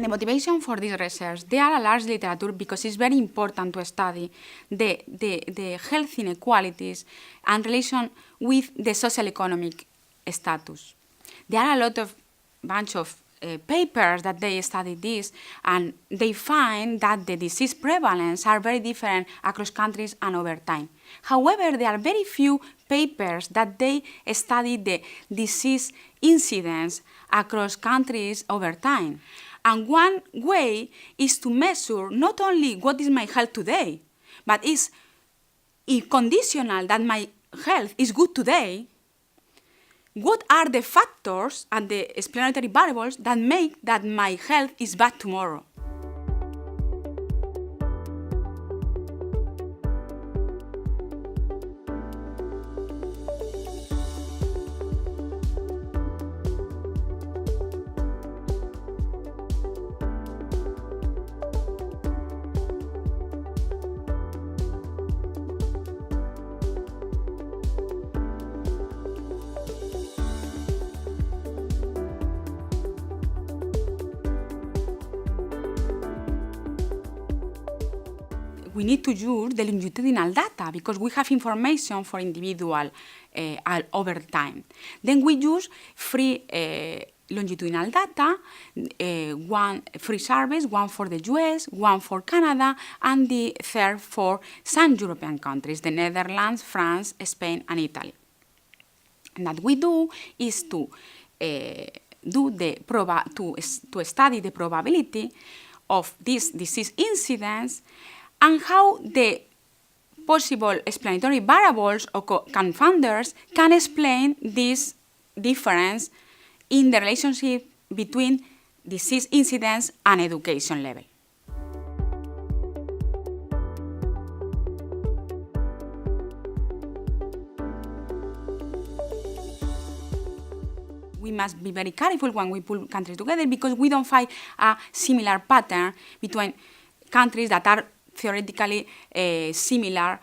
The motivation for this research, there are a large literature because it's very important to study the health inequalities and relation with the social economic status. There are a bunch of papers that they study this, and they find that the disease prevalence are very different across countries and over time. However, there are very few papers that they study the disease incidence across countries over time. And one way is to measure not only what is my health today, but is if conditional that my health is good today, what are the factors and the explanatory variables that make that my health is bad tomorrow? We need to use the longitudinal data because we have information for individual over time. Then we use free longitudinal data, one free surveys, one for the US, one for Canada, and the third for some European countries, the Netherlands, France, Spain, and Italy. And what we do is to study the probability of this disease incidence and how the possible explanatory variables or confounders can explain this difference in the relationship between disease incidence and education level. We must be very careful when we pull countries together because we don't find a similar pattern between countries that are theoretically similar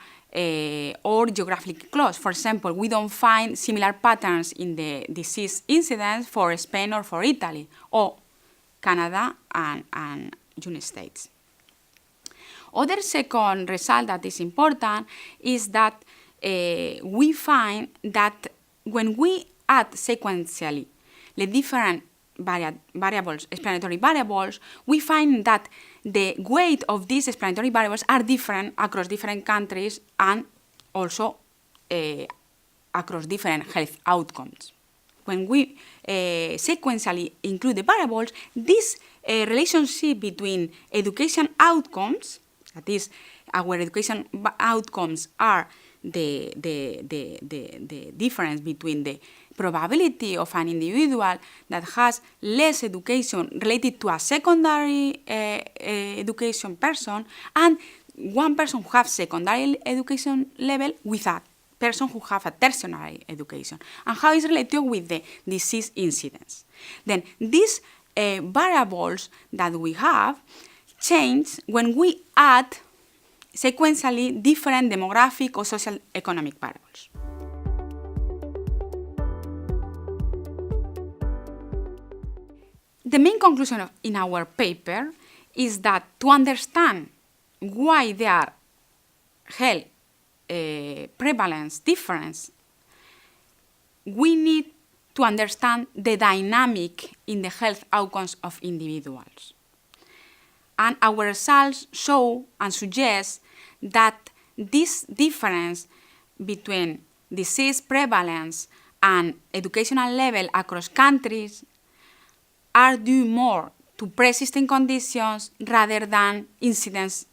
or geographically close. For example, we don't find similar patterns in the disease incidence for Spain or for Italy, or Canada and United States. Other second result that is important is that we find that when we add sequentially the different variables, explanatory variables, we find that the weight of these explanatory variables are different across different countries and also across different health outcomes. When we sequentially include the variables, this relationship between education outcomes, that is, our education outcomes are the difference between the probability of an individual that has less education related to a secondary education person and one person who has secondary education level with a person who has a tertiary education, and how it's related with the disease incidence. Then these variables that we have change when we add sequentially different demographic or social economic variables. The main conclusion in our paper is that to understand why there are health prevalence difference, we need to understand the dynamic in the health outcomes of individuals. And our results show and suggest that this difference between disease prevalence and educational level across countries are due more to pre-existing conditions rather than incidence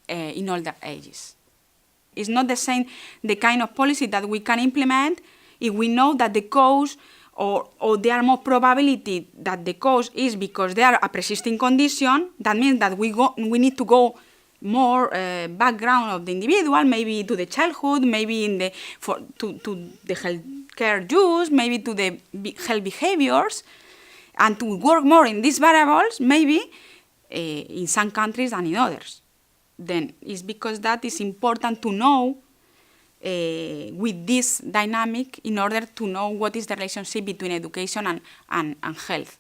in older ages. It's not the same the kind of policy that we can implement if we know that the cause or there are more probability that the cause is because they are a persisting condition. That means that we need to go more background of the individual, maybe to the childhood, maybe to the healthcare use, maybe to the health behaviors, and to work more in these variables, maybe in some countries than in others. Then it's because that is important to know with this dynamic in order to know what is the relationship between education and health.